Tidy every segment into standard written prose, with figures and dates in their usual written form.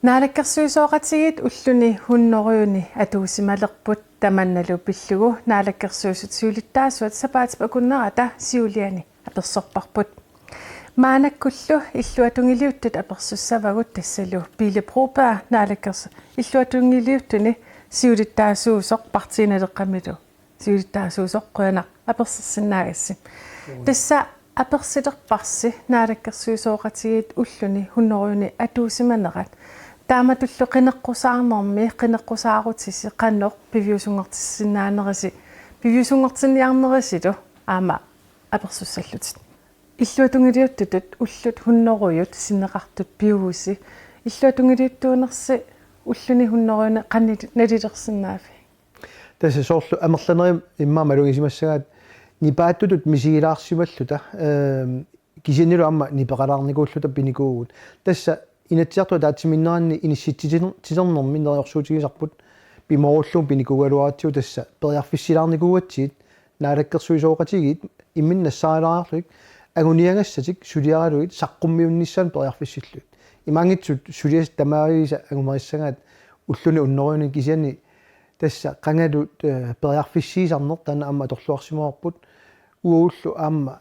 Naalakkersuisooqatigit ulluni hunnoruyuni atuusimalerput tamannalu pillugu naalakkersuusut suulittaasuat sapaatipakunnerata siuliani apersorparput maanakkullu illuatungiliuttut apersussavagut tassalu piileproopaa naalakkers illuatungiliuttuni siulittaasuusoq partiinaleqqamilu siulittaasuusoq quyanaq apersersinnaagassam tassa apersilerparsi naalakkersuisooqatigit ulluni hunnoruyuni atuusimanerat taamatullu qinneqqusaarnermi qinneqqusaarutissi qannoq piviusungortissinaanerisi piviusungortinniarnerisilu aama apersussallutit illuatungiliuttutut ullut hunnoruyut sinneqartut piugusi illuatungiliuttuunersi ulluni hunnoruyuni qannalilersinnaafi tässä soorlu amerlanerim immaamaluungisimassagaat nipaattutut misigilaarsimalluta kisiannilu amma nipeqalaarnikuulluta pinikuugut tässä inatsiartua taatiminnerani inissitsiternermi neriorsuutigisarput pimorulluum pinikugaluaratiu tässä periarfissilaarnikuugatsiit naalakkersuisooqatigit imminnassaalaraarluik aguniangassatik suliaraluit saqqummiunnissaan periarfissilluit imaangitsut sulias tamaagisa agumerissagaat ulluni unnoruyuni kisianni tässä qangalut periarfissiisarner tanna amma torluarsimuarput uullu aamma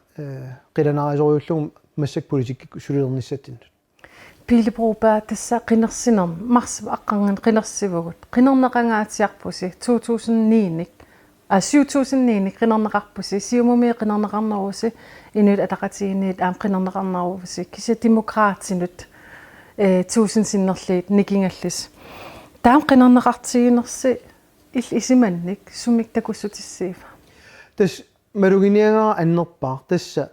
qilanarisoruullum massak politikki sulilernissattinnut piileproopaa tässä qinnersinerm marsiva aqqangan qinnersivugut qinnerneqangaatiarpusi 2009 7009 qinnerneqarpusi siumumi qinnerneqarnerusi inuit ataqatigiiniit aam qinnerneqarnerusi kisa demokraatinut 1000sinnerliit nikingallis taam qinnerneqartigiinersi isimannik sumik takussutissiifa tässä maluginianga annerpaa tässä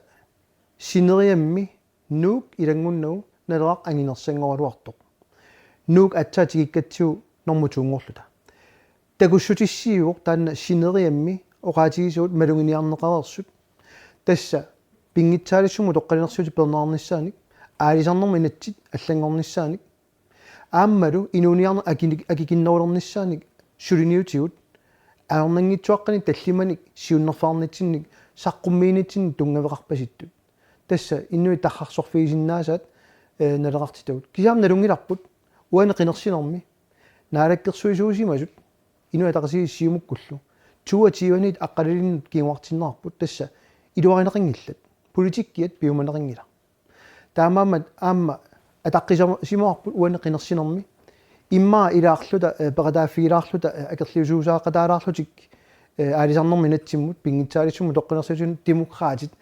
sineriammi nuuk ilangunnuu nalaq anginersangoruartoq nuuk atsaatigikkatsu normutungorluta takussutissiuq taanna sineriammi oqaatigisuut maluginiarneqarersut tässä pingitsaalissumu toqqalinersuti pernaarnissaanik aalisarnerma inatsit allangornissaanik aammalu inuuniarner akikinnerulernisaanik suliniutigut aarnangitsuaqqani tallimanik siunnerfaarnitsinnik saqqummiinitsin tungaveqarpasittut tässä innui tarrarsorfiisinnaasat naleqartitagut kisaam nalungilarput uani qinersinermi naalakkersuisuusimasut inui ataqasigissiumukkullu tuatiivanit aqqalilinnut kiinguartinnerarput tässä iluarineqingillat politikkiat piumaneqingila taamaammat aamma ataqqisimuarput uani qinersinermi imma ilaarluta peqataafigilaarluta akerliusuusaaqataalaarlutik aalisarnermi natsimmut pingitsaalissumu toqqanersutun demokraatit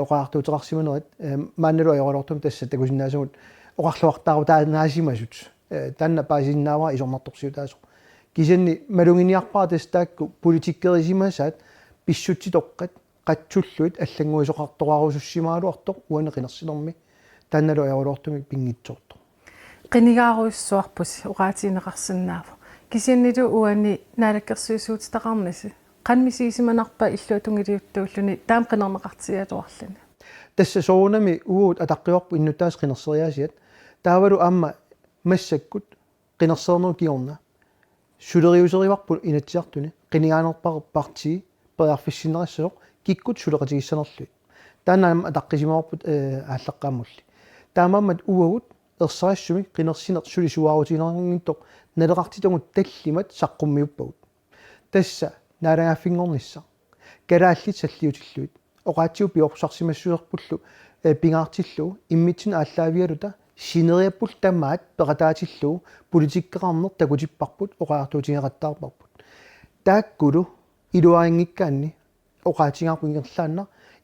oqaartuuteqarsimanerat maannalu ajorlortum tässä takusinnaasugut oqarluartaaruutaanaasimasut tanna paasinnaawa isornartorsiutaaso kisanni malunginiarpaa tastaakku politikkerisimasaat pissutti toqqat qatsulluit allanguisoqartoqarusussimaluartoq uani qinersinermi tannalu ajorlortumi pingitsortor qinigaaruissuarpus oqaatiineqarsinnaavu kisiannilu uani naalakkersuisuutitaqarnisi qanmisiisimanarpa illuatungiliuttuulluni taam qinerneqartigaluarluni tässä soonami uut ataqqiorpu innuttaas qinerseriaasiat taavalu aamma massakkut qinersernernu kiorna suleriuserivarpu inatsiartuni qinigaanerparpartii periarfissinerassooq kikkut suleqatigissanerluit taanna aamma ataqqisimaorput aalleqqaamulli taamaammat uagut ersarassumi qinersiner sulisuarutiinerngittoq naleqartitagut tallimat saqqummiuppagut tässä naalangaaffingornissa kalaallit salliutilluit oqaatsiu piorpsarsimassuserpullu pingaartillu immitsin aalлaavialuta sineriappul tammaat peqataatillu politikkeqarner takutipparput oqaartuutigeqattaarparput taakkulu iluaringikkaanni oqaatigaarpungerlaanna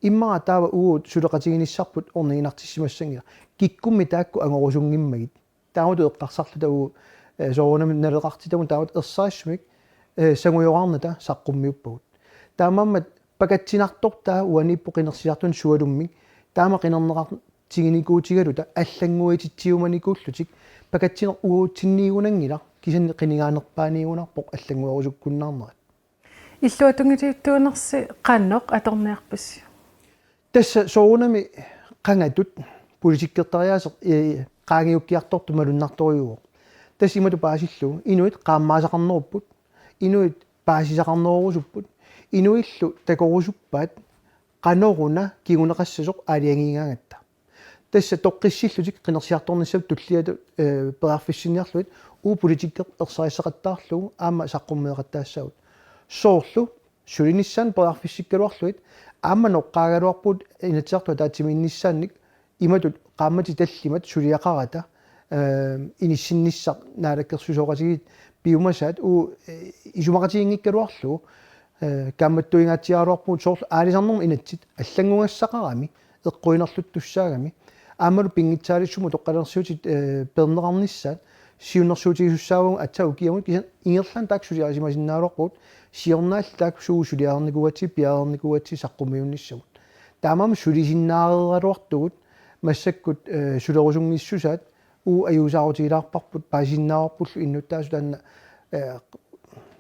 immaa taava uut suleqatiginissarput orniginartissimassangila kikkummi taakku angorusungimmagit taawut eqqarsarluta uu soorunami naleqartitagun taawut ersaassumik sangujoqarnata saqqummiuppagut taamammat pakatsinartortaa uanippu qinersiartun sualummik taama qinerneqartiginikuutigaluta аллангуититсиуманикууллутик пакатсинер угуутсинниигунангила кисанни qinigaanerpaaniigunarpoq аллангуарусуккуннаарнерат иллуатунгилиуттуунерси qaannoq atorniarpassi tässä soorunami qangatut politikkertariaaseq qaangiukkiartortu malunnartoriuoq tässä imatu paasillu inuit qaammaasaqarnerupput inuit paasisaqarnerusupput inuillu takorusuppaat qanoruna kiguneqassasoq aaliangiingaangatta тасса тоққиссиллутик қинерсиарторниссап туллиату перарфиссиниарлуит политикке ерсариссақаттаарлугу аама саққуммеэқаттаассагут соорлу сулиниссан перарфиссиккалуарлуит аама ноққаагалуарпут инатсиартуа таатимиинниссаанник иматут qaamati tallimat suliaqarata inissinissaq naalakkersusoqasigit piumasaat isumaqatiingikkaluarlu kaammattuingaatiaruarpuut soorlu aalisarnermu inatsit аллангунгассақарами эққуинерлут туссаагами аамалу пингитсаалиссуму тоққалерсуутит пернеқарнissaат сиуннэрсуутигиссаавун атсау киамут кисан ингерлан таксулиарисимасиннаалуарпут сиорнаал так суусулиаарникуати пиаарникуати саққумиунниссагут таамам сулисиннаарералуартугут массаккут сулерусунгиссусаат аюусаарутигилаарпарпут паасиннаарпуллу иннуттаасу таанна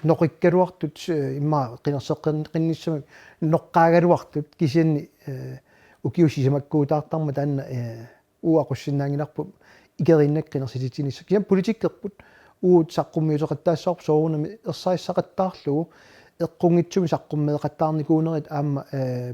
ноқиккалуартут имма қинерсеққинниссамак ноққаагалуартут кисианни укиусисамаккуутаартарма таанна ақуссиннаангиларпу игериннак қинерсититинисса киан политиккерпут саққуммиутеқаттаассаарпу соорунами ерсаиссақаттаарлугу эққунгитсуми саққуммеэқаттаарникуунерит аама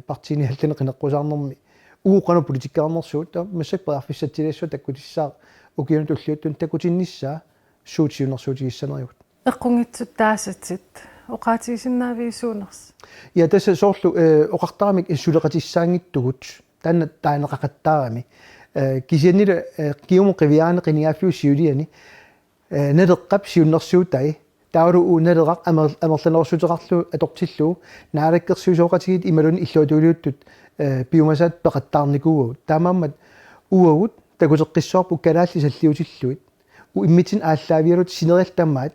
партини халтане қинеққусаарнэрми уукана политиккаарнерсуут массак перарфиссатилассуа таккутиссаа укиуну туллиуттун таккутинниссаа суутиунерсуутигиссанериут эққунгитсут таасатсит оқаатигисиннаавиисуунерс я тасса соорлу оқартарамик иссулеқатиссаангиттугут таанна таанеқақаттаарами кисианнила киуму қивиаане қиниааффиу сиулиани налеққап сиуннерсуутай тауру налеқақ амерланерсутеқарлу атортиллуу наалаккерсуусооқатигит ималун иллуатуулиуттут биумасаат пеқаттаарникуугут таамааммат уагут такутеққиссуарпу калаалли саллиутиллуит иммитин ааллаавиалут синериалтаммаат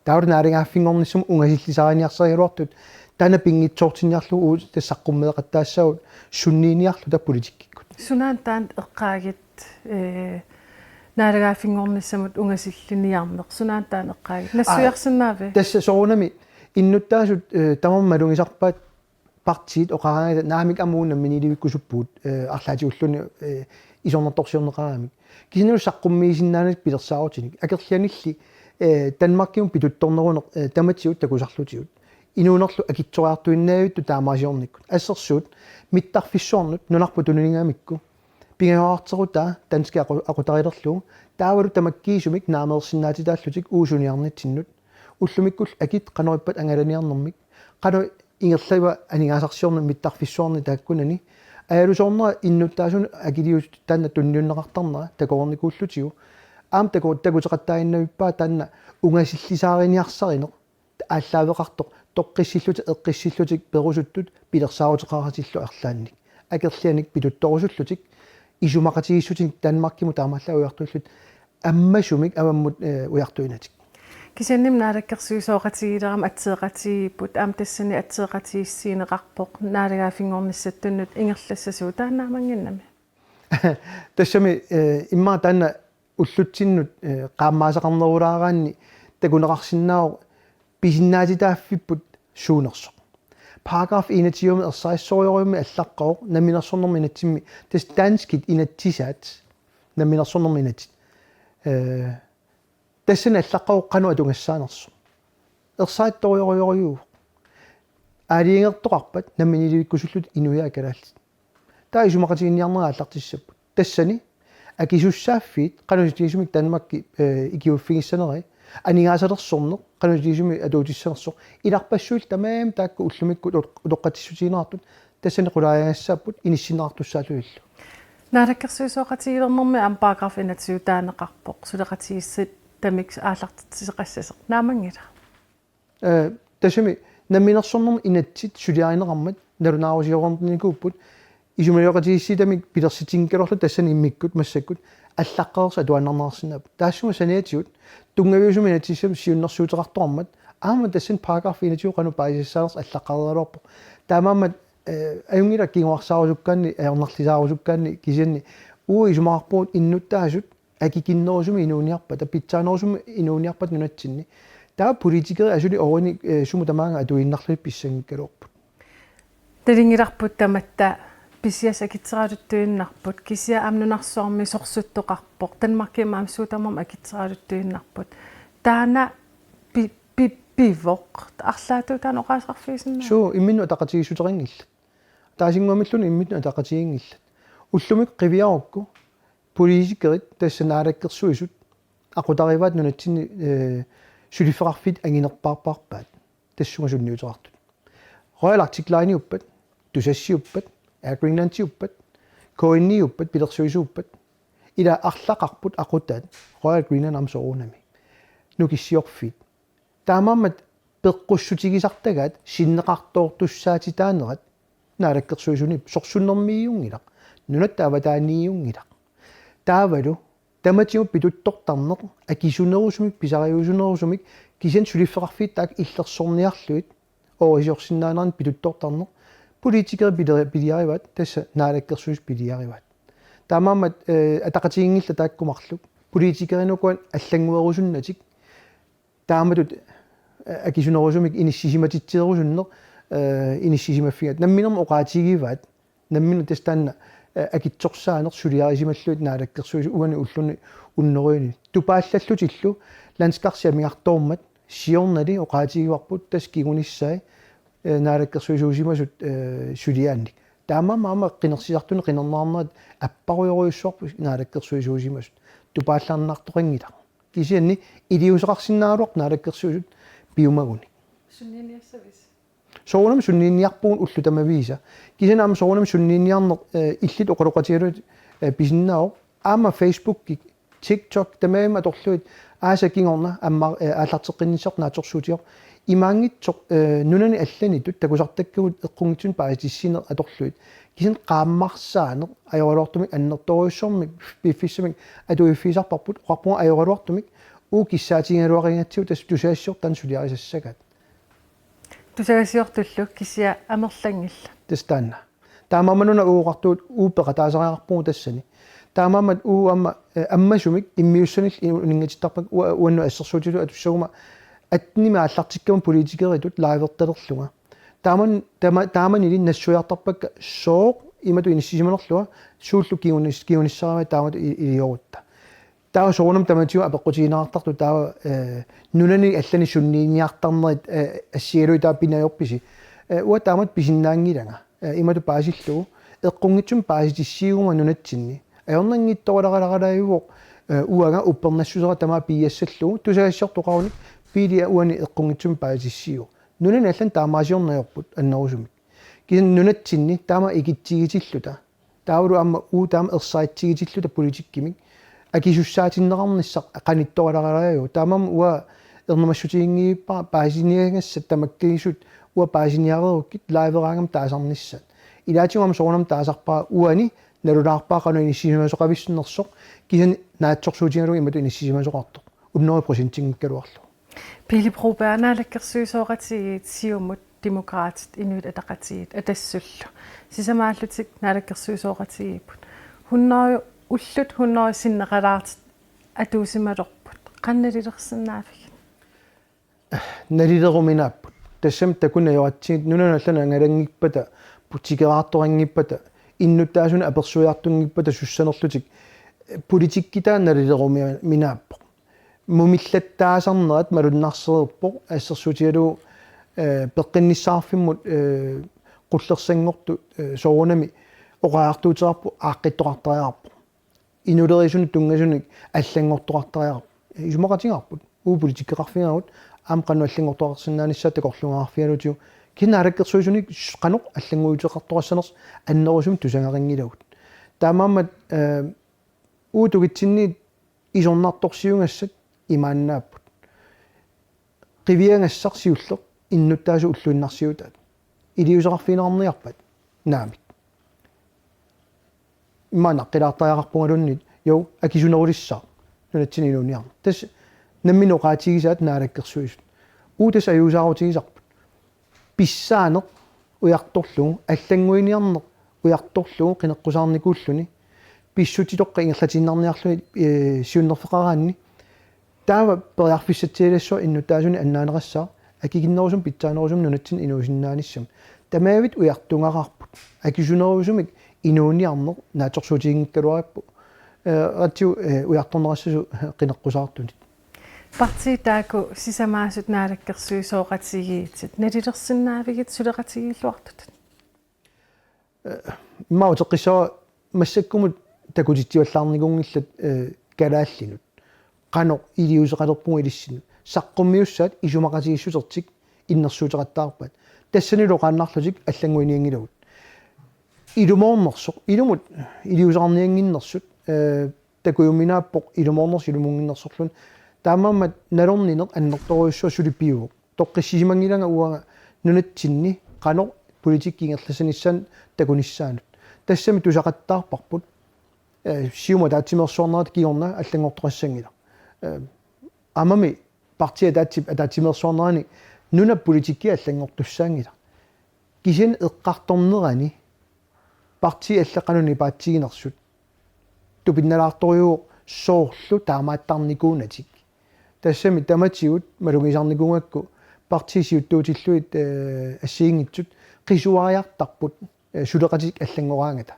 тауру наалингааффингорниссум унгасиллисаариниарсариалуартут таана пингитсоортинниарлу тассаққуммеэқаттаассагут суннииниарлу та политиккиккут сунаан таан эққаагит наалингааффингорниссамут унгасиллиниарнеқ сунаан таан эққаагит нассуярсиннааве тасса соорунами иннуттаасут тамаммалунгисарпаат партиит оқараангата наамик амуунна миниливиккусуппуут арлаатиуллуни исорнерторсиорнеқарамик кисинеру саққуммиисиннаанак пилерсаарутиник акерлианилли Danmarkium pituttornerunер таматиут такусарлутиут инуунерлу акитсориартуиннаавитту таамаасиорникку ассерсуут миттарфиссуарнут нунарпу тунунингаамикку пингаваартерута дански акутарилерлу таавалу тамаккиисумик наамеерсиннаатитааллутик уусуниарнитсиннут уллумиккул акит канориппат ангаланиарнэрмик қано ингерлава анигаасарсиорна миттарфиссуарни тааккунани аалусоорнера иннуттаасун акилиус таанна тунниуннеқартарнера такоорникууллутигу аам такутеқаттаиннавиппаа таанна унгасиллисаариниарсаринеқ ааллаавеқартоқ тоққиссиллути эққиссиллутик перусуттут пилерсаарутеқаратиллу арлаанник акерлианик питутторусуллутик исумақатигиссутик Danmarkиму таамааллауиартууллут аммасумик аваммут уяртуинатик кисанним наалаккерсуисооқатигилерам атсеэқатигиппут аам тассани атсеэқатигиссиинеқарпоқ наалигаафингорниссаттуннут ингерлассасуу таанаамангиннами тассами имма таана уллутсиннут qaammaasaqarnerulaaраанни такунеқарсинаау писиннаатитааффиппут суунерсоқ параграф 21 ерсааиссориориуми аллаққаоқ наминерсорнерми инатсимми тас данскит инатсисаат наминерсорнерми инатсит тассана аллаққаоқ қану атунгассаанерсо ерсаатториориориу аалиингертоқарпат наминилivиккусуллут инуяа калааллит таа исумақатигинниарнера аллартиссаппут тассани акисуссааффит кануситигисумик Danmarkки икиуффигиссанери анигаасалерсорнеқ кануситигисуми атуутиссанерсоқ иларпассуул тамаам таакку уллумикку улоққатиссутигинеартут тассани қулааянгассааппут иниссинеартуссаалуиллу наалаккерсуисооқатигилернэрми аам параграф 21 таанеқарпоқ сулеқатигиссат тамикс ааллартитсеқассасеқ наамангила тассами наминерсорнерми инатсит сулиаринеқармат налунаарусиорнерникууппут исумалиоқатигисситамик пилерситингкалорлу тассани иммиккут массаккут аллаққаерса атуаннарнаарсинаап таассума саниатиут тунгавиусуми натиссам сиуннэрсуутеқартораммат аама тассан параграф 21 қану паисассаарс аллаққареруарпо таамаамат аюнгила кингуарсаарусуккаанни аернарлисаарусуккаанни кисианни исумаарпуут иннуттаасут акикиннерусуми инууниарпа тапитсаанерусуми инууниарпат нунатсинни таа политикери асули орини суму тамаанга атуиннарлуи писсангиккалуорпут талингиларпут таматта писиаса китсералуттуиннарпут кисиа амнунарсуарми сорсуттоқарпоқ Danmarkим аамсуутамам акитсералуттуиннарпут таана пивоқ арлаату таан оқаасарфисинна суу иммину атақатигиссутерингилла таасингуамиллуни иммину атақатигингилла уллумик қивиарукку политикерит тассанаалаккерсуисут aqutarivaat nunatsinni sulifferarfit anginerpaarpaarpaat tassунга sunniuterartut royalartiklaaniuppat tusassiuppat Greenlandiuppat koinniuppat pilersuisuuppat ila arlaqarput aqutaat Royal Greenland amsoruunami nukissiorfit taamammat peqqussutikisartagaat sinneqartoortussaatitaanerat naalakkersuisuni sorsunnermiiungilaq nunattaavataaniiungilaq taavalu tamatium pituttortarneq akisunerusumik pisariusunerusumik kisen sulifferarfit taak illersorniarluit oorisiorsinnaanaran pituttortarneq politikeri piliarivat tassa naalakkersuis piliarivat taamammat ataqatiingilla taakkumarluk politikerinukuan allanguerusunnatik taamatut akisunerusumik inissisimatitsilerusunneq inissisimaffigat namminerma oqaatigivaat nammina tastaanna akitsorsaaneq suliarisimalluit naalakkersuis uani ulluni unneruini tupaallallutillu landskarsiamiartoormat siornali oqaatigivarput tas kigunissai naalakkersuisuusimasut suliaannik taamamaama qinersisartuni qinernaarnerat apparuyoruissuarpu naalakkersuisuusimasut tupaallarnaartoqangila kisianni iliuseqarsinnaaluaq naalakkersuisut piumaguni sunniiniassavis soonam sunniinniarpuun ullutamaviisa kisanaam soonam sunniinniarneq illit oqaloqatigalut pisinnaao aama Facebook TikTok tamaama atorluit aasakingorna amma aallarteqqinnissaq naatorsuutior imaangitsoq nunani allanitut takusartakkugut eqqungitsun paasitissiiner atorluit kisan qaammarsaaneq ajorluartumik annertoriussormik piffissamik atuiffiisarparput oqarpunga ajorluartumik kissaatingaluaringatsiu tas tusaassior tan suliarisassagat tusagasiortullu kisia amerlangilla tastaanna taamammanuna uuqartuut uupeqa taasariaqarpungu tassani taamammat amma ammasumik immiussanil ningatittarpak uannu assersuutilu atussaguma atnima allartikkamun politikeritut laivertalerlunga taamanili nassuiartarpakka sooq imatu inissimanerlua suullu kiunissarama taamatu iliorutta taa soonam tamatiu apeqqutigineqartartu taa nunani allani sunniiniartarnerit assialui taa pinajorpisi ua taamat pisinnaangilanga imatu paasillugu eqqungitsum paasitissiiguma nunatsinni ajornangittoqalaqalaqalaiuoq uanga uppernassusera tamaa piiassallugu tusagassiortoqaruni piilia uani eqqungitsum paasitissiigu nunani allan taamaasiornajorput annerusumik kisan nunatsinni taama ikitsigitилluta taavulu amma taama ersaitsigitилluta politikkimik akisussaatinneqarnissaq qanittoqalaqalaiu taamam ua ernermassutiingiippa paasiniagassat tamakkigisut ua paasiniarerukkit laiveraangam taasarnissat ilaatiungam soonam taasarpaa uani nalulaarpaaqanu inissimasoqavissunersoq kisan naatsorsuutigalu imatu inissimasoqartoq unneri prosentingikkaluarlu Pili probaanaalakkersuisooqatigiit siumut demokraatit inuit ataqatigiit atassullu sisamaallutik naalakkersuisooqatigiiput hunnaayu ullut hunnaayu sinneqalaartit atuusimalorput qannalilersinnaafik nalileruminaapput tassam takunajoratsigit nunanallana angalangippata putikeraartorangippata innuttaasuna apersuiartungippata sussanerlutik politikkitaa nalileruminaappoq mumillattaasarnerat malunnarsererpoq assersuutigalu peqqinnissaarfimmut qullersanngortu soorunami oqaartuuterarpu aaqqittoqartariarpu inulerisuni tungasuni allangortoqartariarpu isumaqatigarput politikeqarfigagut aam qannu allangortoqarsinnaanissaa takorlungaarfialutiu kinaalakkersuisuni qanoq allanguuteqartoqassaners annerusum tusangaqingilagut taamaammat tugitsinniit isornartorsiungassat imaannaapput qiviangassarsiulleq innuttaasu ulluinnarsiutaat iliuseqarfiinerarniarpat naamik immaanaqqilaartariaqarpungalunnit jou akisunerulissaq nunatsininuuniarma tas namminoqaatigisaat naalakkersuisut tas ajuusaarutigisarput pissaaneq ujartorlugu allanguiniarneq ujartorlugu qineqqusaarnikuulluni pissutitoqqa ingerlatinnarniarluni siunnerfeqaraanni taava periarfissatialassua innuttaasuni annaaneqassaa akikinnerusum pitsaanerusum nunatsin inuusinnaanissam tamaavit ujartungaqarput akisunerusumik inuuniarneq naatorsuutigiнгиккалуариппу ратсу уярторнерассусу qinеққусаартунит parti taaku sisamaasut naalakkersuisooqatigiitsit nalilерсиннаавигит сулеқатигииллуартут имаутеққиссаа массаккумут такутитсиваллаарникунгиллат калааллинут qano илиусеқалерпугу илиссину саққуммиуссаат исумақатигиссутертик иннерсуутеқаттаарпат тассанило qaannарлутик аллангуиниангилавут илумоорнерсоқ илумут илиусеқарниангиннерсут такуйуминааппоқ илумоорнерс илумунгиннерсорлун таамааммат налорнинеқ аннерторуйуссуа сулиппиувоқ тоққиссисимангилага уага нунатсинни qano политиккингерласанissan такуниссаанут тассами тусақаттаарпарпут сиума таатсимерсуарнерат киорна аллангорторассангила амами партия таатсимерсуарнерани нуна политикки аллангортуссаангила кисин эққарторнерани партия аллақануни паатсигинерсут тупинналаарторюу соорлу таамааттарникуунатик тассами таматигут малугисарникунгакку партисиуттуутиллуит ассиингитсут qisuariartarput suleqatik allangораангата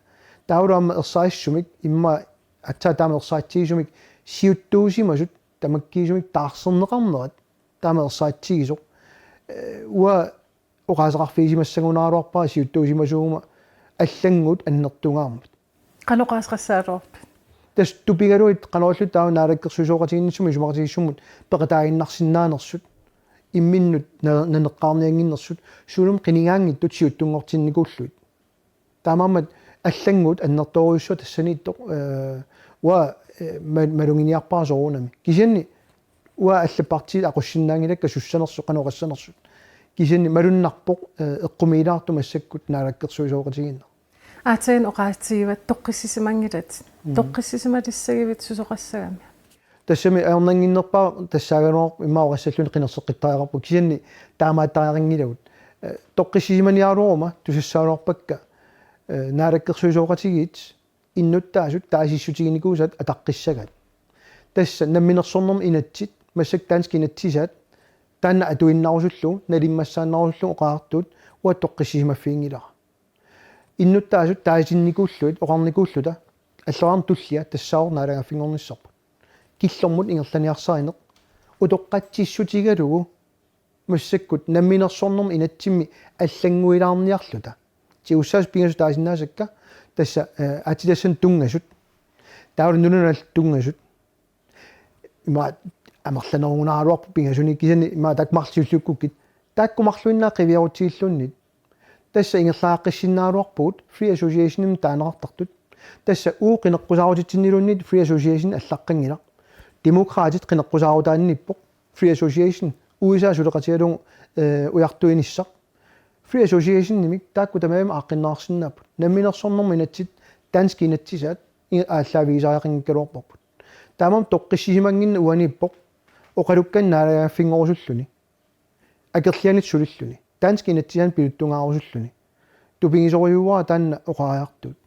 таулаама ерсааиссумик имма атсаа таама ерсаатсигисумик сиуттуусимасут тамаккиисумик таарсернеқарнерат таама ерсаатсигисоқ уа оқаасеқарфигисимассагунааруарпаа сиуттуусимасуума аллангут аннертунгаармут qanoqaasqassaaluarp тас тупигалуит qanoorlu таа наалаккерсусооqatiginnissumi сумақатигиссумут пеқатаагиннарсинаанерсут имминнут нанеққарниангиннерсут сулум қинигаангиттут сиуттунгортинникууллуит таамаамат аллангут аннерторуйуссуа тассанииттоқ уа малунгиниарпаасоруунами кисианни уа аллаппартиит ақуссиннаангилакка суссанерсу қанеқассанерсут кисианни малуннарпоқ эққумиилаарту массаккут наалаккерсуисооqatiginner аатаин оqaatiиват тоққиссисимангилат тоққиссисималиссагивит сусоқассагами тассами аернангиннерпаа тассааганоо иммаоқассаллуни қинерсеққиттариарпу кисианни таамааттариарингилагут тоққиссисиманиаруома тусассаалуарпакка наалаккерсуисооqatigiit иннуттаасут таасиссутигиникуусат атаққиссагат тасса намминерсорнерм инатсит массак таански инатсисаат таанна атуиннарусуллу налиммассааннарусуллу оқаартут уа тоққиссисимаффиингилара иннуттаасут таасинникууллуит оқарникууллута аллораарн туллиа тассаор наалагаффингорниссарпут киллэрмут ингерланиарсааринеқ утоққатсиссутигалугу массаккут намминерсорнерм инатсимми аллангуилаарниарлута тиуссаас пингасу таасиннаасакка тасса атилассан тунгасут таавал нунунал тунгасут има амерланерунгунааруарпу пингасуни кисани има такмарлиуллуккуккит тааккумарлуиннаа қивиарутигиллуннит тасса ингерлааққиссиннаалуарпуут free association-им таанеқартартут тасса ууқинеққусаарутитсиннилуннит free association аллаққангила демократит qinеққусаарутаанниппоқ free association USA сулеқатигалугу уяртуиниссақ free association нимик таакку тамаама ааққиннаарсиннааппут намминерсорнерми инатсит дански инатсисаат ааллаавигисариақингкалуарпарпут таамам тоққиссисимангинна уаниппоқ оқалуккан наалагааффингорусуллуни акерлианит сулиллуни дански инатсиан пилуттунгаарусуллуни тупингисориуаа таанна оқаариартут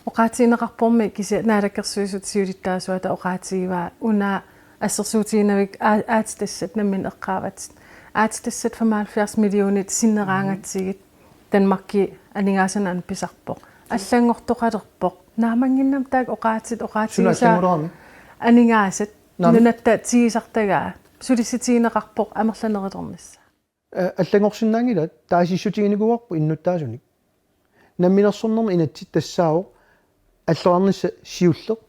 оqaatiinеқарпорми киси наалаккерсуисут сиулиттаасуата оqaatiиваа уна ассерсуутигинавик аатитассат наммин эққаават аатитассат 75 миллионит синнераангатсигит данмарки анингаасанан писарпоқ аллангортоқалерпоқ наамангиннам таак оqaatisaa анингаасат нунатта тигисартагаа сулисситигинеқарпоқ амерланериторнисса аллангорсиннаангилат таасиссутигиникуарпу иннуттаасуник намминерсорнерми инатсит тассао аллоарнисса сиуллеқ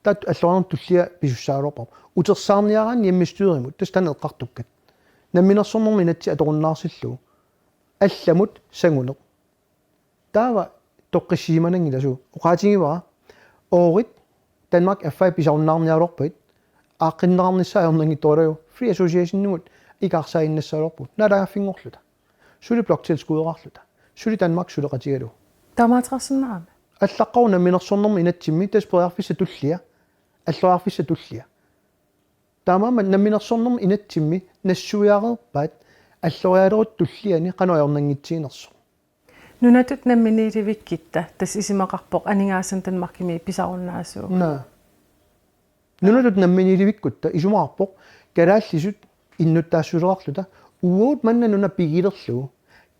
таат аллоарнер туллиа писуссаалуарпар утерсаарниараан яммистуеримут тастан эққартуккат намминерсорнерми инатси аторуннаарсиллу алламут сангунеқ таава тоққиссиманангиласу оqaatiнгивара оорит Danmark аффай писаруннаарниалуарпит ааққиннеқарниссаа аернангитторлаю free association нугут икаарсаиннассалуарпут налаагаффингорлута сули блокtilskuderарлута сули Danmark сулеқатигалу тамаатерсиннаами аллаққарна минерсорнерми инатсимми таспериарфисса туллиа аллориарфисса туллиа таамаама намминерсорнерми инатсимми нассуиареерпаат аллориалерут туллиани қануаернангитсиинерсо нунатут намминиливиккитта тас исимақарпоқ анингаасан танмаркими писаруннаасуу на нунатут намминиливиккутта исумаарпоқ калааллисут иннуттаассулерарлута уут манна нуна пигилерлугу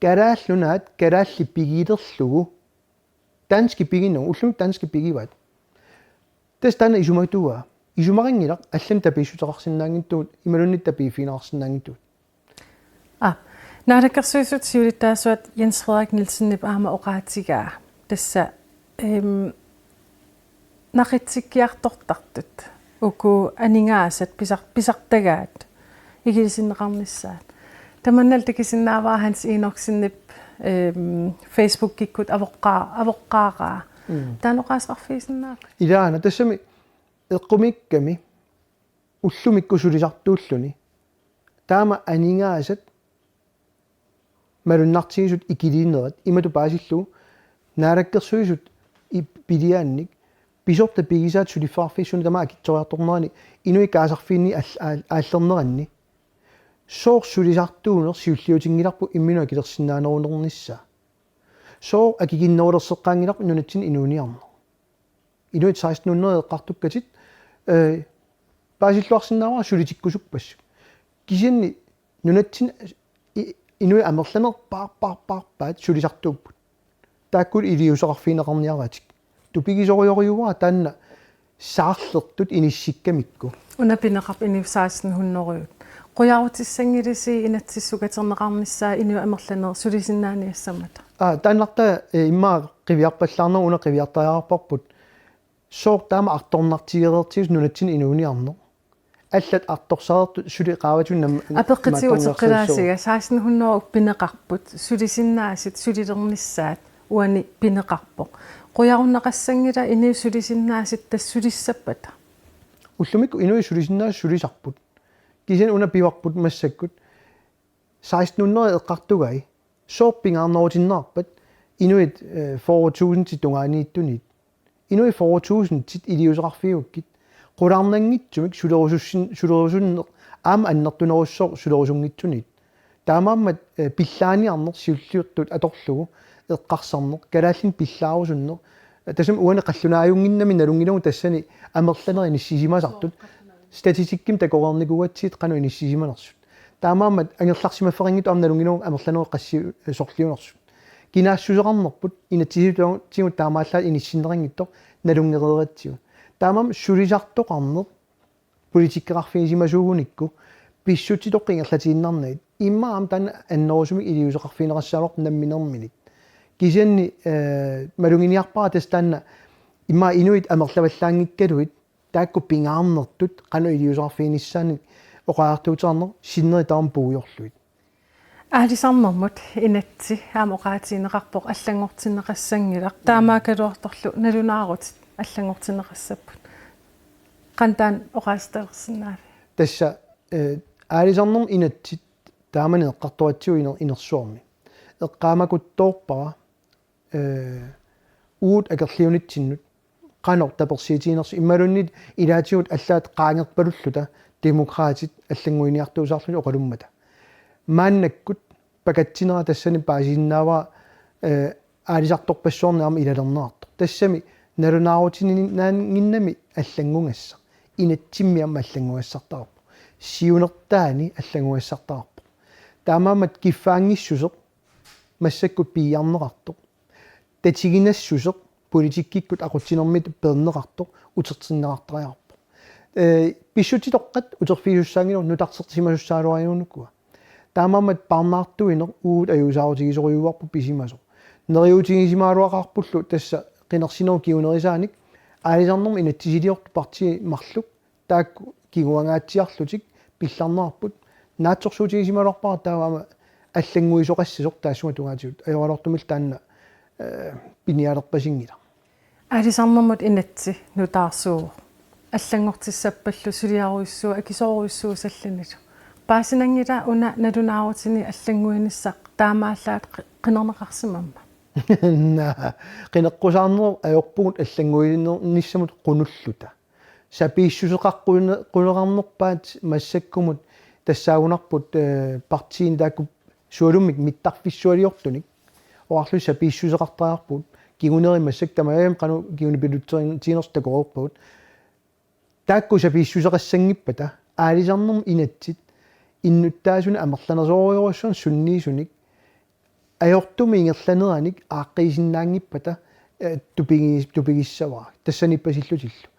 калааллунаат калаалли пигилерлугу дански пигинну уллу дански пигиват тас тана исуматуа исумарингилақ аллан таписсутеқарсинаангиттуут ималуннит тапиифинаарсинаангиттуут наалаккерсуисут сиулиттаасуат Jens Frederik Nielsen аама оqaatigaa тасса naqitsikkiartortartut uku aningaasat pisartagaat ikilisinneqarnissaat tamannal tikisinnaavaa hans iinorsinnip Facebook-kikkut avoqqaaraa taanoqaasqarfiisinnaaq ilaana tassami eqqumikkami ullumikku sulisartuulluni taama aningaasat malunnartigisut ikiliinnerat imatu paasillu naalakkersuisut piliaannik pisorta pigisaat suliffarfissuni tama akittoriartornerani inui kaasarfiinni aallerneranni soor sulisartuuner siulliutingilarpu imminu kilersinnaanerunernissaa soor akikinnerulerseqqaangilarpu nunatsin inuuniarner inuit 1600 eqqartukkatit paasilluarsinnaavaa sulitikkusuppassuk kisinni nunatsin inui amerlaner paat sulisartuupput taakkul iliuseqarfiineqarniaratik tupigisorioriuvaa taanna saarlertut inissikkamikku unapineqarp iniusaassen hunnoruyut quyaarutissangilisi inatsissukaterneqarnissaa inu amerlaner sulisinnaaniassamata taannarta immaa qiviarpallarner una qiviartariarparput soor taama artornartigereertigus nunatsin inuuniarner аллат артторсаарту сули qaavatunna апеққитигутеққилаасига саассин хуннеру пинеқарпут сулисиннаасит сулилернissaат уани пинеқарпоқ қуяруннеқассангила инии сулисиннаасит тассулиссаппата уллумикку инуи сулисиннаас сулисарпут кисен уна пиварпут массаккут 1600 эққартугай соорпингаарнерутиннаарпат инуит 4000 титунганииттунит инуи 4000 тит илиусеқарфиуккит qulaarnanngittumik sulerussunne aama annertunerussor sulerusunngitsunit taamaammat pillaaniarner siulliurtut atorlugu eqqarsarner kalaallin pillaarusunner tasam uane qallunaajunginnami nalungilugu tassani amerlaneri nissisimasartut statistikkim takorernikugatsiit qanu inissisimanersut taamaammat angerlarsimafferingitu am nalungilugu amerlaneru qassi sorliunersut kinaassuseqarnerput inatsisituagu taamaallaat inissinneringittor nalungereeratsiu taamam sulisartoqarner politikkeqarfiisimasuugunikku pissutitoqqingerlatiinnarnait immaam tan annerusumik iliuseqarfiineqassaaluq namminerminit kisianni malunginiarpara tastanna imma inuit amerlavallaangikkaluit taakku pingaarnertut qanu iliuseqarfiinissaani oqaartuuterner sinneri taam puujorluit аалисарнэрмут инатси аамоqaatiинеқарпоқ аллангортиннеқассангилақ таамаакалуарторлу налунаарут аллангортинеқассаппут qantaan oqaastarsinnaaf tassa aalisarnerm inatsит taamani eqqartuatsiu inersuarmi eqqaamakuttoorpara uut akerliunitsinut qanor tapersiitiinersu immalunnit ilaatigut allaat qaangerpalulluta demokraatit allanguiniartuusarluni oqalummata maannakkut pakatsinera tassani paasiinnaava aalisartorpassuarniarma ilalernerartor tassami nalunaarutininaanginnami аллангунгасса инатсиммиамма аллангуассартарпу сиунертаани аллангуассартарпу таамаамат киффаангиссусеқ массаккут пиярнеқартоқ татигинассусеқ политиккиккут ақутсинермит пернеқартоқ утертиннеқартариарпу писсутитоққат утерфиусsaangилу нутартертимасуссаалуариунуккуа таамаамат парнаартуинеқ уут аюусаарутигисориуарпу писимасо нериутигисимаалуақарпуллу тасса qinерсинеру киунерисааник аалисарнерми инатсисилиорту парти марлук таакку кигуангаатсиарлутик пилларнаарпут наатсорсуутигисималуарпара таавама аллангуисоқассисоқ таассума тугаатигут аёралортумил таанна пиниалерпасингила аалисарнермут инатси нутаарсуу аллангортиссаппаллу сулиаруиссуу акисооруиссуу салланилу паасинангила уна налунаарутини аллангуиниссақ таамааллаат qinernеқарсимамма qinеққусаарнер аёрпугут аллангуинерниссамут qunulluta сапииссусеқарқунеқарнерпаат массаккумут тассаагунарпут партиин таакку суалуммик миттарфиссуалиортуник оарлу сапииссусеқартариарпут кигунери массак тамаям қану кигуни пилутсеринтиинерс такоорпут таакку сапииссусеқассангиппата аалисарнерм инатсит иннуттаасуна амерланерсоориоруссуан сунниисуник аёртуми ингерланераник ааққисиннаангиппата тупигиссаваа тассаниппасиллутиллу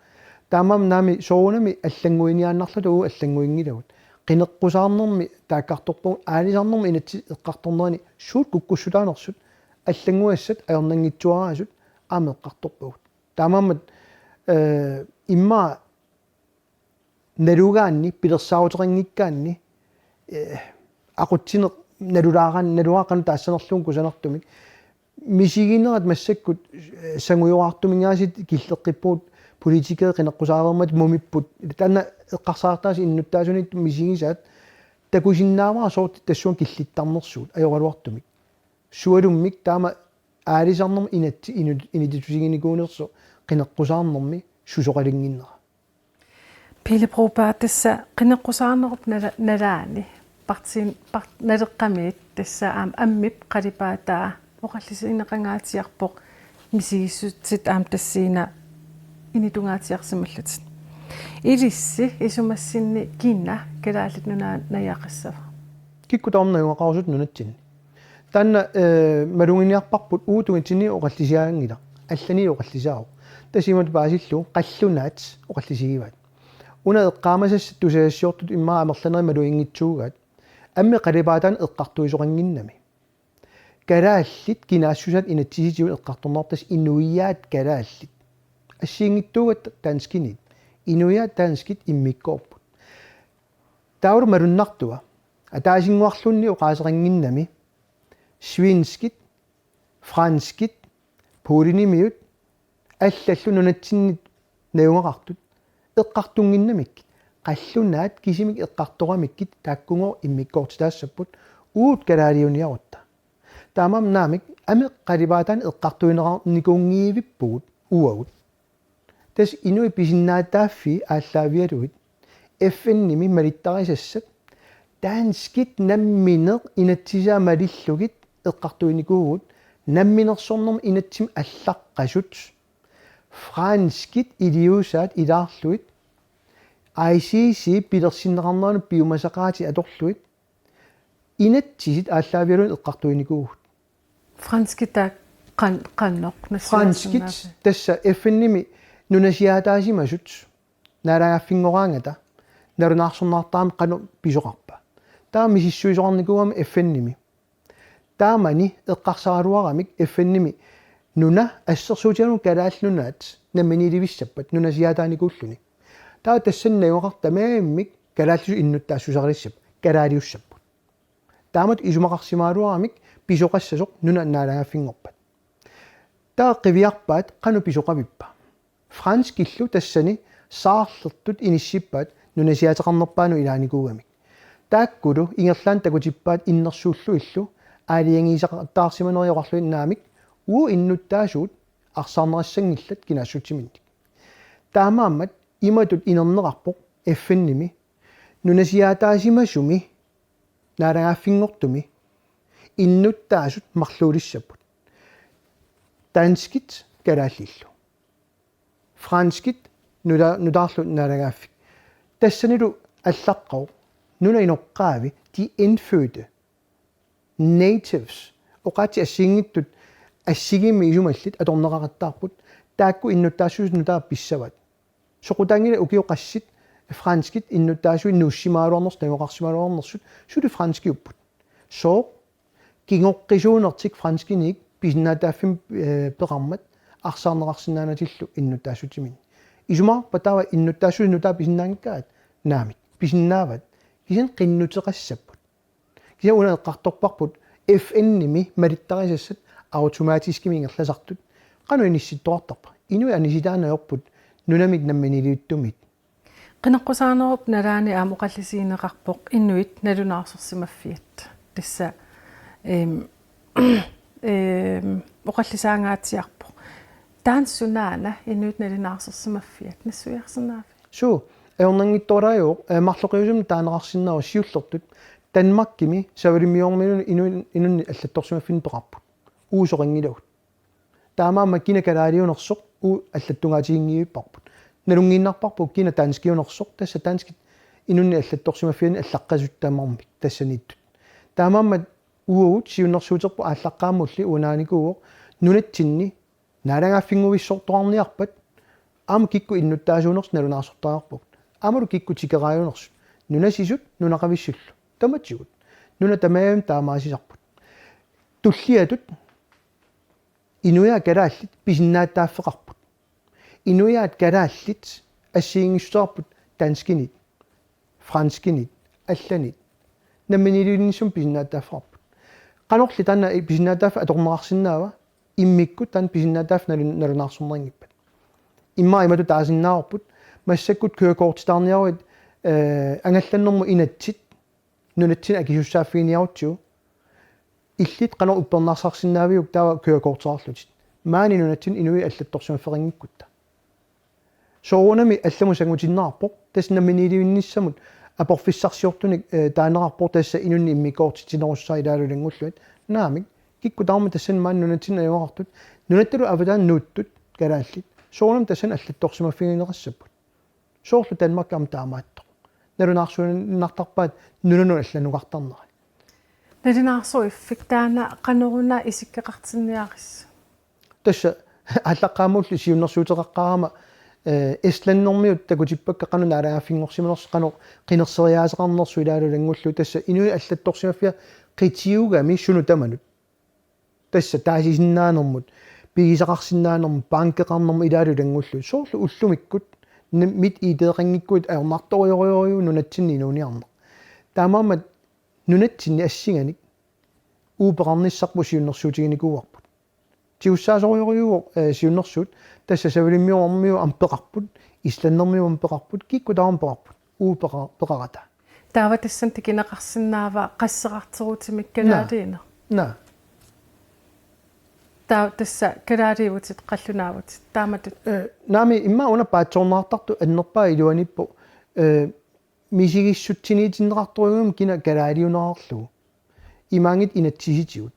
таамам наами соонами аллангуиниааннарлуту аллангуингилагут qinеққусаарнерми тааккарторпу аалисарнерми инатси эққарторнерани суут куккуссутаанерсут аллангуассат аернангитсуараасут аама эққарторпугут таамаамат имма налугаанни пилерсаавутерингиккаанни aqutsineq налуақан таассанерлуун кусанартумик мисигинерат массаккут сангуйоартумингаасит киллеққиппуут политикеэ қинеққусаарермат мумиппут таана эққарсаартаас иннуттаасунит мисигисаат такусиннааваа соорти тассуун киллиттарнерсуут ajorалуартумик суалуммик таама аалисарнерми инатти инититусигиникуунерсо қинеққусаарнерми сусоқалингиннера пилипропаатасса qinеққусаарнеруп налаани партсин налеққамиит тасса аммип қалипаатаа оқаллисинеқангаатиарпоқ мисигиссутсит тассиина инитунгаатиарсималлутит илисси исумассинни кинна калаалит нуна наяақассава киккутаарнагуақарсут нунатсин таанна малугиниарпарпут уутугитсини оқаллисиаангила аллани оқаллисаау тасимат паасиллу қаллунаат оқаллисигиваат уна эққаамасасс тусаассиортут иммаа амерланери малуингитсуугаат амми қалипаатаан эққартуисоқангиннами калааллит кинаассусат инатсиситиу эққарторнартас инуиаат калааллит ассиингиттуугат таанскинит инуиаат таанскит иммиккоорпут таавар малуннартуа атаасингуарлунни оқаасеқангиннами свинскит франскит пуулинимиут аллаллу нунатсиннит наунгақартут эққартунгиннамик қаллунаат кисимик эққарторамиккит тааккунгоо иммиккоортитаассаппут уут калаалиуниарутта таамам наамик ами қалибаатаан эққартуинеқарникуунгиивиппугут уагут тас инуи писиннаатааффи ааллаавиалуит FN-ними малиттарисассат таанскит намминеқ инатсисаа малиллугит эққартуиникуугут намминерсорнерм инатсим аллаққасут франскит илиусаат илаарлуит ICC пилерсиннеқарнерани пиумасақаати аторлуит инатсисит ааллаавиалуит эққартуиникуугут франскита қанноқ франскит тасса FN-ними нунасиаатаасимасут наалааффингораангата нарунаарсорнаартаами қану писоқарпа таа мисиссуисоқарникуугами FN-ними таамани эққарсаралуарамик FN-ними нуна ассерсуутиану калааллунаат намминиливиссаппат нунасиаатааникууллуни таа тассаннагоқартамааммик калааллусу иннуттаассусарилиссап калаалиуссаппут таамат исумақарсимаалуарамик писоқассасоқ нуна наалааффингорпат таа қивиарпаат қану писоқавиппа франскиллу тассани саарлертут иниссиппаат нунасиатеқарнерпаану илааникуугамик тааккулу ингерлаан такутиппаат иннерсууллу иллу аалиангисақартаарсиманериоқарлуиннаамик уу иннуттаасуут арсаарнерассангиллат кинаассутсиминник таамааммат иматут инернеқарпоқ FN-ними нунасиаатаасимасуми наалагааффингортуми иннуттаасут марлуулиссаппут таанскит калааллиллу франскит нудаарлу наалагааффик тассанилу аллаққау нуна иноққаави de indfødte natives oqaati assiingittut ассигими исумаллит аторнеқараттаарпут таакку иннуттаассуусну писсават соқутангила укиоқассит франскит иннуттаасуи нуссимаалуарнерс тамоқарсимаалуарнерсут сулу франскиуппут соо кингоққисуунертик франскиник писиннаатааффим пеқармат арсаарнеқарсинаанатиллу иннуттаассутимин исумаа патава иннуттаассуиннутаа писиннаангиккаат наамит писиннаават кисен қиннутеқассаппут кися унеққарторпарпут FN-ними малиттарисассат automatisk мингерласартут qanu инуи аниситаанаерпут нунамик намминилиуттумит qinеққусаарнеруп налаани аамоқаллисиинеқарпоқ иннуит налунаарсерсимаффиат тасса оқаллисаангаатиарпоқ таансунаана иннуит налунаарсерсимаффиат нассуиарсинаафи су эорнангиттораайоо марлоқиусум таанеқарсиннаава сиуллертут танмаккими савалимиормилуни инунни аллатторсимаффин пеқарпут уусоқингилагут таамаама кина калаалиунерсоқ у аллаттунгаатигингииппарпут налунгииннарпарпут кина таанскиунерсоқ тасса таанскит инунни аллатторсимаффиани аллаққасуттаамармик тассаниттут таамаама уут сиуннерсуутерпу ааллаққааммулли унааникууоқ нунатсинни наалагааффингуиссортуарниарпат аама кикку иннуттаасуунерс налунаарсортаарпут аамалу кикку тикерааюнерс нунасисут нунақависсуллу таматсигут нуна тамаам таамаасисарпут туллиатут инуя калааллит писиннааттааффеқарпут inuiaat kalaallit assiingissuarput tanskinit franskinit allanit namminiliunnissum pisinnaataaffarput qanorli tanna pisinnaataaf atornerarsinnaava immikkut tan pisinnaataaf nalunaarsorneringippat imma imatu taasinnaarput massakkut kørekortstaarniaruit angallannermu inatsit nunatsin akisussaafiiniarutsu illit qanor uppernarsarsinnaaviyuk taava kørekortsaarlutit maani nunatsin inui allattorsumafferingikkutta soorunami allamusangutinnaarpoq tasnamminiliunnissamut aporfissarsiortunik taanerarpoq tassa inunni immikoortitinerussaa ilaalulangulluat naamik kikku taarma tassan maan nunatsin ajuartut nunattalu avataan nuuttut kalaallit soorunam tassan allattorsumaffigинерассаппут soorlu Danmark am taamaattoq nalunaarsuunartarpaat nunanu allanуqartarnera Nalinaarsuiffik taana qanoruna isikkeqartinniaris. tassa allaqaamullu siunnersuuteqaqqarama Estlannormiut takutipakka qanu naalaafingorsimanerс qano qinerseriaaseqarnersu ilaalulangullu tassa inui allattorsimaffia qitiugami sunu tamanut tassa taasisinnaanэрmut pigisaqarsinnaanermu paankeqarnermu ilaalulangullu soorlu ullumikkut mit iteeqangikkut aornartoriorioriu nunatsinni inuuniarner taamaamat nunatsinni assiganik uupeqarnissarpu siunnersuutiginikuuarput tiussaasoorioriu siunnersuut tassa savilimmiuarmiu ampeqarput islannermiu ampeqarput kikku taampeqarput uupeqarata Taava tassan tikineqarsinnaava qasseqarteruutimik kalaaliina. na Taa tassa kalaaliutit qallunaavutit taamatut. naami imma una paatsornaartartu annerpaa iluanippu misigissutsinniitinneqartoriugum kina kalaaliunerarlugu imaangit inatsisitigut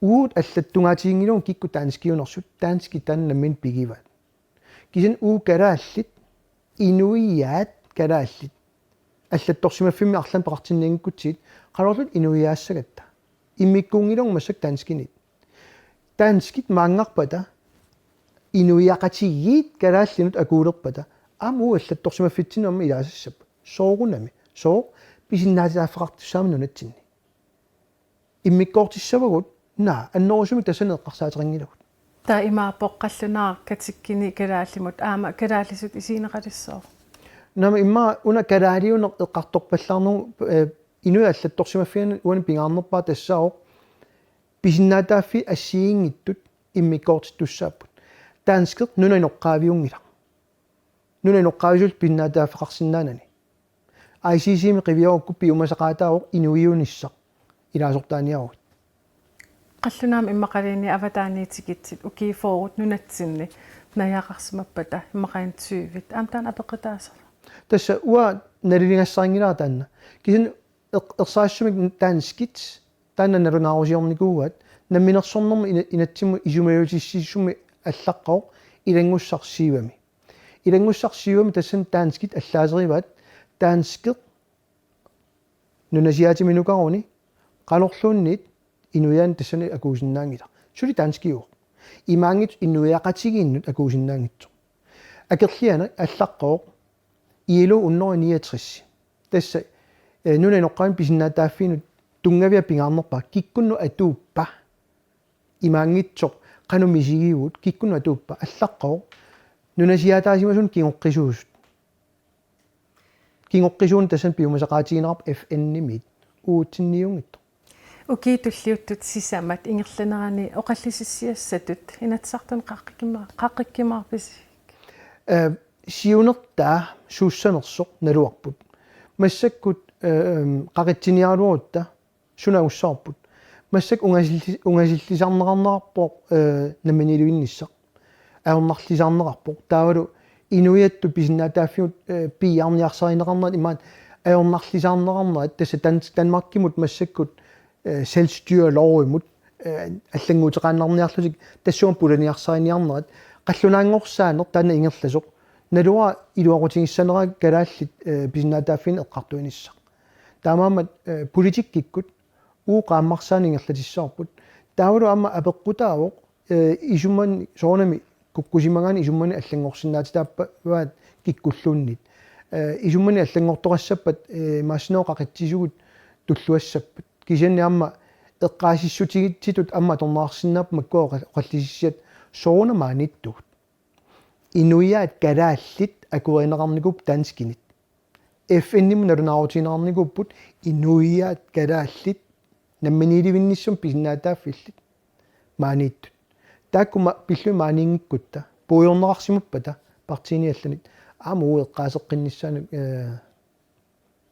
uut allattungaatiginngiluun kikku taanskiunersut taanski tannammin pigivat kisan kalaallit inuiaat kalaallit аллатторсимаффимми арлан пеқартиннингиккутсиит қалорлут инуиаассагатта иммиккунгилорг массак таанскинит таанскит маангарпата инуиақатигиит калааллинут акуулерпата аму аллатторсимаффитсинерми илаасассаппа соорунами соо писиннаатиааффеқартуссаами нунатсинни иммиккоортиссавагут на аннорусуми тасанеэққарсаатерингилагут Taa imaappoq qallunaa katikkini kalaалlimut aama kalaалlisut isiineqalissoor. нама имма уна калаалиунер эққарторпаллаарну инуи аллатторсимаффиана уани пингаарнерпаа тассаоқ писиннаатааффи ассиингиттут иммиккоортиттуссааппут таанскеқ нунаиноққаавиунгила нунаиноққаависул пиннаатааффеқарсинаанани ICC-ми қивиоруккуппи умасақаатаоқ инуиунissaq илаасортааниаруит Qallunaam immaqaliini avataaniitikitsit ukiifoorut nunatsinni najaaqarsimapпата immaqaantsuyvit aamtaan apeqitaasara. тасса уа налилингассарингилаа таанна кисин ерсаассумик таанскит таанна налунаарусиорникууат намминерсорнэрми инатсиму исумаюутиссиссуми аллаққоо илангуссарсиивами тассан таанскит аллаасериваат таанскеқ нунасиаатиминукаруни қалорлуунниит инуяан тассани акуусиннаангила сули таанскиуо имаангит инуяақатигииннут акуусиннаангитсо акерлиана аллаққоо иелу уннори 69 тасса нунаиноққаан писиннаатааффинут тунгавиа пингаарнерпаа киккунну атууппа имаангитсоқ qanumisigiugut kikkunnu atuuppa allaqқоо nunasiaataasimasun kingoqqisuun tassan piumasaqaatiginerap FN-nimit uutsinniungittu Ukiitulliuttut sisamat ingerlanerani oqallisissiassatut inatsartun qaqqikkimaarpisi siunertaa suussanersoq naluarput massakkut qaqitsinialuarutta sunagussarput масsak унgasилlisarneqarnerarpoq namaniluinnissaq аернарлисарнеқарпоq таавалу инуиатту писиннаатааффиут пиарниарсаринеқарнат имаат аернарлисарнеқарнерат тасса Danmarkimut массаккут selvstyrelovimut аллангуутеқааннарниарлусик тассуам пуланиарсариниарнерат қаллунаангорсаанер таана ингерласоқ налуа илуақутигиссанера калааллит писиннаатааффин эққартуиниссақ таамаамат политиккиккут ууқааммарсаанингерлатиссаарпут таавалу аама апеққутаавоқ исумман соонами куккусимагаани исуммани аллангорсинаатитааппаат киккуллууннит исуммани аллангорторассаппат маасинеоқақитсисугут туллуассаппат кисианни аама эққаасиссутигитситут аама торнаарсинаап маккуа оқаллисиссиат соонамааниттугут inuiaat kalaallit akuerinaqarnigup tanskinit FN-nim nalunaarutiinaqarnigupput inuiaat kalaallit nammanilivinnissum pisinnaataaffillit maaniittut taakkuma pillu maaniingikkutta puujorneqarsimuppata partiiniallanit aamu eqqaaseqqinnissaanu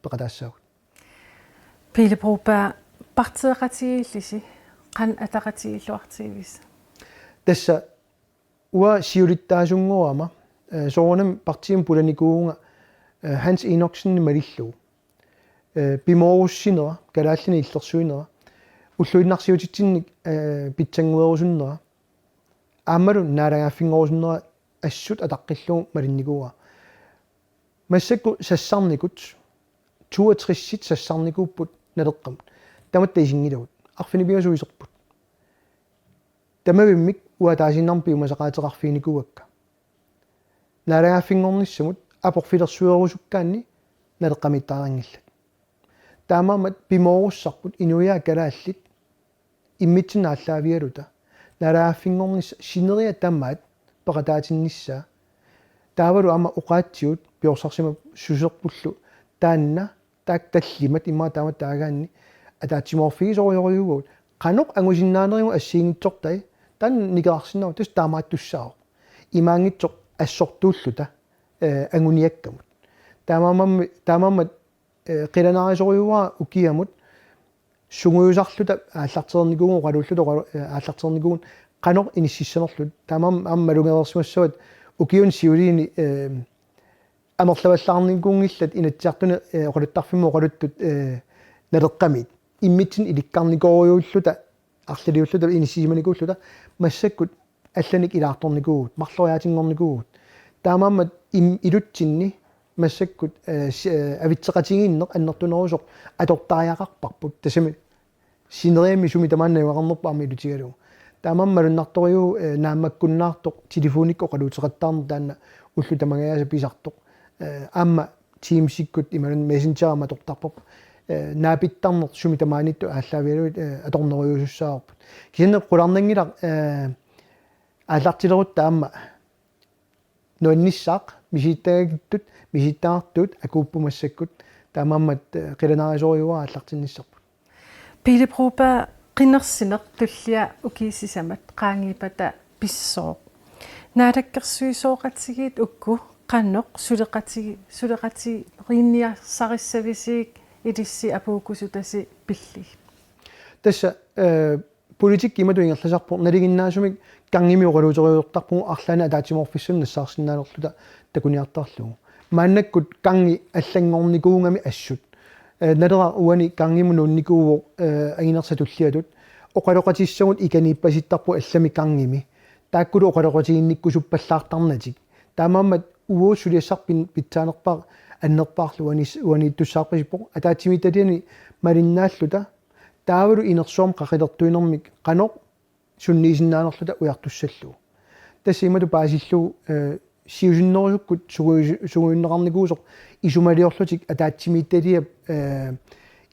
peqataassaagut Pilebropa partiaqatigiillisi qan ataqatigiilluartigivis tassa ua siulittaasunguama soornam partiim pulanikuunga Hans Enoksen malillu bimorussinera kalaallini illersuinera уллуиннарсиутитсинник питсангуерусуннера аамалу наалагаффингорусуннера ассут атаққиллугу малинникуа массакку сассарникут 62-сит сассарникууппут налеққамут таматта исингилавут арфинибиасуисерпут тамавиммик уатаасиннарпиу масақаатеқарфиникуакка наалагаффингорниссамут апорфилерсуерусуккаанни налеққамиттаарангилла таамаамат пимооруссарпут инуиаа калааллит иммитсинааллаавиалута налааффингорнис синериа таммаат пеқатаатиннissaa таавалу ама оқаатсиут пиорсарсима сусерпуллу таанна таак таллимат имма таама таагаанни атаатсиморфигисориориугуут қаноқ ангусиннаанеригу ассиингитсортай таан никеарсиннау тас таамааттуссао имаангитсоқ ассортууллута ангуниаккамут таамаамат qilanaarisuruugaa ukiamut sunguusarluta ааллартерникугу qalulluta ааллартерникугун qanoq inississanerlut tamam ammalungeersimassuat ukiun siuliini амерлаваллаарникуунгиллат инатсиартуна оқалуттарфиму оқалуттут налеққамит иммитсин иликкарникориуллута арлалиуллута иниссисиманикууллута массаккут алланик илаарторникуугут марлориаатингорникуугут таамаамат илутсинни массаккут авитсеқатигииннеқ аннертунерусоқ атортариақарпарпут тасами синериами суми тамааннавақарнерпаами илутигалугу таамаммалуннарториу нааммаккуннаартоқ телефоникко қалуутеқаттаарнер таанна уллу тамагаяса писартоқ аама тимсиккут ималун мессенджерама тортарпоқ наапиттарнер суми тамаанитту ааллаавиалуит аторнериусуссаарпут кисинне қуларнангила ааллартилерут таама ноинниссаақ миситтагагиттут миситтаартут акууппумассаккут таамааммат қиланаарисориуаа ааллартинниссарпут Pilebropa qinnersineq tullia ukiississamat qaangipata pissoo naadakkersuisooqatsigiit ukku qannoq suleqati riinniarsarissavisiik ilissi apuukusutasi pilli тасса политик кимату ингерласарпо налигиннаасумик кангими оқалуутериуертарпу арлаана атаатиморфиссун нассаарсиннаанерлута такуниартарлугу мааннаккут канги аллангорникуунгами ассут налера уани кангиму нунникууво агинерсатуллиатут оқалоқатиссагут иканииппаситтарпу аллами кангими тааккулу оқалоқатигинниккусуппаллаартарнатик таамааммат уоосулиассарпин питсаанерпаа аннерпаарлу уаниттуссаарпасиппо атаатимиталиани малиннааллута таавалу инерсуам қақилертуинермик қаноқ сунниисиннаанерлута уяртуссаллу тассимату паасиллу сиусиннерусуккут сугуиннеқарникуусоқ исумалиорлутик атаатсимитталиа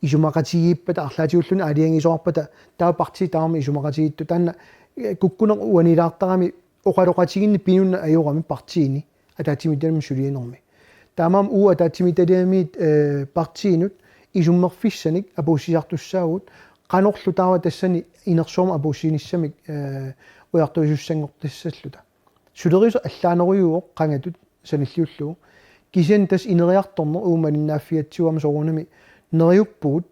исумақатигииппата арлаатиуллуни алиангисоарпата таа парти таама исумақатигитту таанна куккунеқ уанилаартарами оқалоқатигинни пинунна аюрами партиини атаатсимитталми сулиинерми таамаам уу атаатсимитталиамиит партиинут исуммерфиссаник апуусисартуссаагут qanorlu tawa tassani inersuum apuussiinissamik ujartuisussangortassallута сулерисо аллаанеруйуоқ qangatut саниллиуллугу кисиан тас инериарторнер уумалиннааффиатсуама сорунами нериуппугут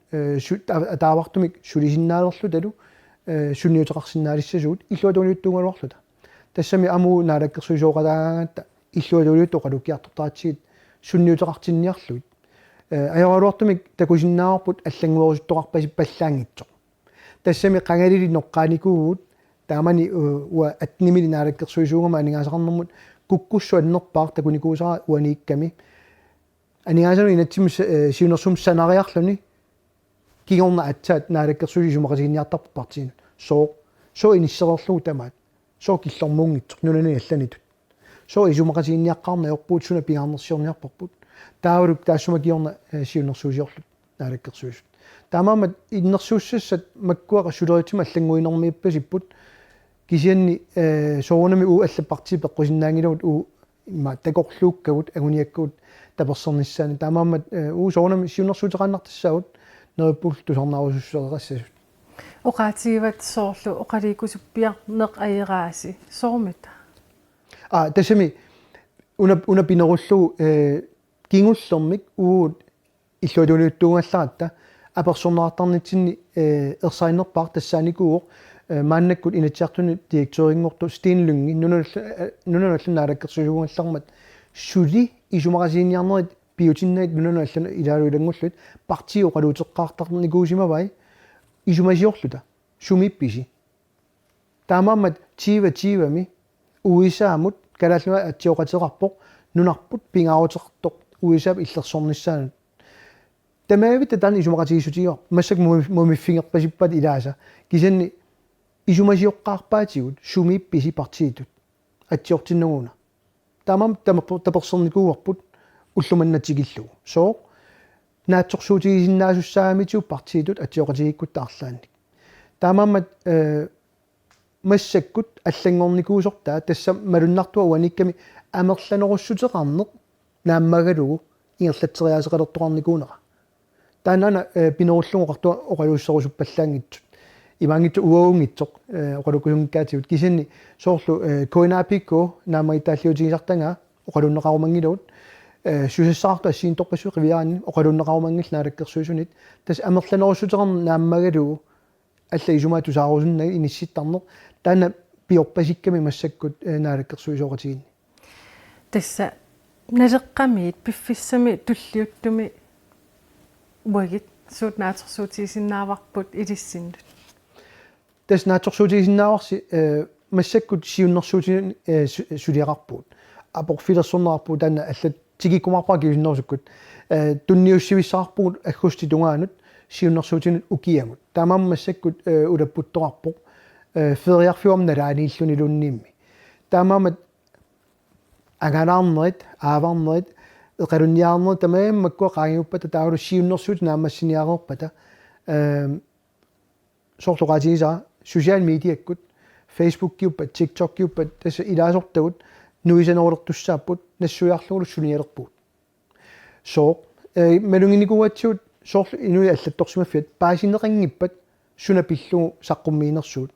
таавартумик сулисиннаалерлу талу сунниутеқарсинаалиссасуут иллуатуниуттуунгалуарлута тассами амуу наалаккерсуисооқалаагаагатта иллуатуниутто қалуккиартортаатсигит сунниутеқартинниарлуит аёруартумик такусиннаарпут аллангуерусуттоқарпаси паллаангитсоқ тассами қангалили ноққааникуугут таамани уа атнимили наалаккерсуисуугама анигаасақарнэрмут куккуссу аннерпаар такуникуусара уаниикками анигаасану инатсим сиунерсум санариарлуни кигорна атсаат наалаккерсуиси сумақасигинниартарпу партиин соо иниссерерлугу тамаат соо киллормуунгитсоқ нунани алланитут соо исумақасигинниаққарна ёрпуут суна пиаарнерсиорниарпарпут таавалук таассумакиорна сиунерсуусиорлут наалаккерсуисут таамаамат иннерсууссассат маккуаqa сулеритима аллангуинэрмииппасиппут кисианни соорунами уу аллаппартии пеққусиннаангилавут уу имма такорлууккагут агуниаккуут таперсернissaани таамаамат соорнами сиуннэрсуутеқааннартассагут нериппул тусарнаарусуссеқассасут оқаатигиват соорлу оқаликусуппиарнеқ аерааси соормита тасами уна пинеруллу кингуллермик уут иллуатулиуттуунгалларатта аперсорнаартарнитсинни ерсайнерпаар тассааникууоқ мааннаккут инатсиартуни директорингорту стиинлунги нунаналлун наалаккерсугунгallармат сули исумарасииниарнерит биутиннаит нунаналлун илaalуилангуллут партио қалуутеққартарникуусимавай исумасиорлута сумипписи таамаамат тивами уисаамут калааллуа атсиоқатерарпоқ нунарпут пингаарутеқартоқ уисаап иллерсорнissaанут тамаавита тан исумақатигиссутигиор массак мумиффингерпасиппат илааса кисанни исумасиоққарпаатигут сумипписи партиитут атсиортиннагуна таамам таперсерникууарпут уллуманнатигиллугу соо наатсорсуутигисиннаасуссаамитиу партиитут атсиоқатигиккут таарлаанник таамаамат массаккут аллангорникуусортаа тасса малуннартуа уаникками амерланеруссутеқарнеқ нааммагалугу ингерлатсериаасеқалертоқарникуунера таанана пинеруллугоқартуа оқалууссерусуппаллаангитсут имаангитсу уаунгитсоқ оқалукусунгкаатигут кисанни соорлу коинапикко наамаитааллиутигисартангаа оқалуннеқарумангилуут сусассаарта сиинторпассу қивиаани оқалуннеқарумангил наалаккерсуусунит тас амерланеруссутеқарна нааммагалугу алла исумаатусаарусуннаги инисситтарнеқ таана пиорпасикками массаккут наалаккерсуисоқатигинни тасса налеққамиит пиффиссами туллиуттуми уагит суут наатерсуутигисиннааварпут илиссиннут тас наатерсуутигисиннааварси массаккут сиуннэрсуутигин сулиақарпуут апорфилерсорнаарпуу таана алла тигиккумарпаа киусиннерсуккут тунниуссивиссаарпугут аггусти тунгаанут сиуннэрсуутигин укиамут таамаама массаккут улаппутторарпоқ фериарфиуам налаанииллуни лунниимми таамаамат аганаарнерит ааварнерит эқалунниаарнерит тамааммаккуа қаагиуппата таавалу сиуннэрсуут наамассиниареерпата соорлоқаатигисаа социал медиаккут Facebook киуппат TikTok киуппат тасса илаасортагут нуисанерулертуссааппут нассуяарлугулу суниалерпуут соо малунгиникуатсуут соорлу инуи аллатторсимаффиат паасинеқангиппат сунапиллугу саққуммиинерсуут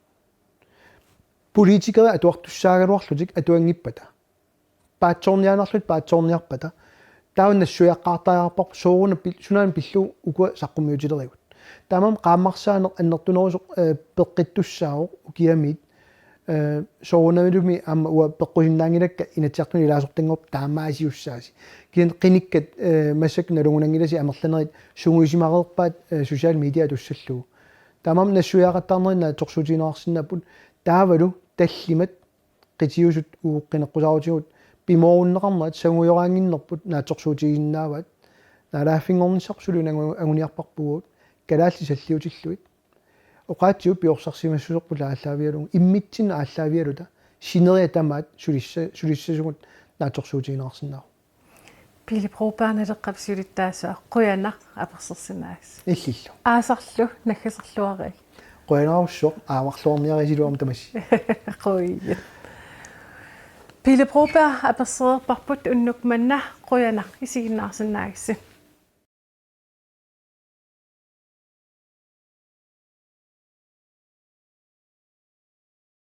политикера атуартуссаагалуарлутик атуангиппата паатсоорнианарлут таун нассуяққартаярпоқ сооруна сунаан пиллу укуа саққуммиутилеривут таамам qaammarsaanеқ аннертунерусоқ пеққиттуссаавоқ укиамит соорунавилуми аама уа пеққусиннаангилакка инатсиартуни илаасортангоп таамаасиуссааси кин қиниккат массак налунгунангиласи амерланерит сунгуисимареерпаат социал медиа туссаллугу таамам нассуяақаттаарнерина торсутинеарсиннаппут таавалу таллимат қитиусут ууққинеққусаарутигут пимооруннеқарнерат сангуйораангиннерпут нааторсуутигиннаават налааффингорнissarsuluna агуниарпарпугут калаалли саллиутиллуит оқаатсиу пиорсарсимассусерпула ааллаавиалугу иммитсин ааллаавиалута синериа тамаат сулиссасугут нааторсуутигинеарсинаа пилипропаарналеққапсиулиттаасаа қуяна аперсерсинаагс иллиллу аасарлу наггасерлуарай қуянааруссоқ ааварлуарниарисилуам тамасси қуйя пилипропаа аперсерерпарпут уннукманна қуяна исигиннаарсинаагс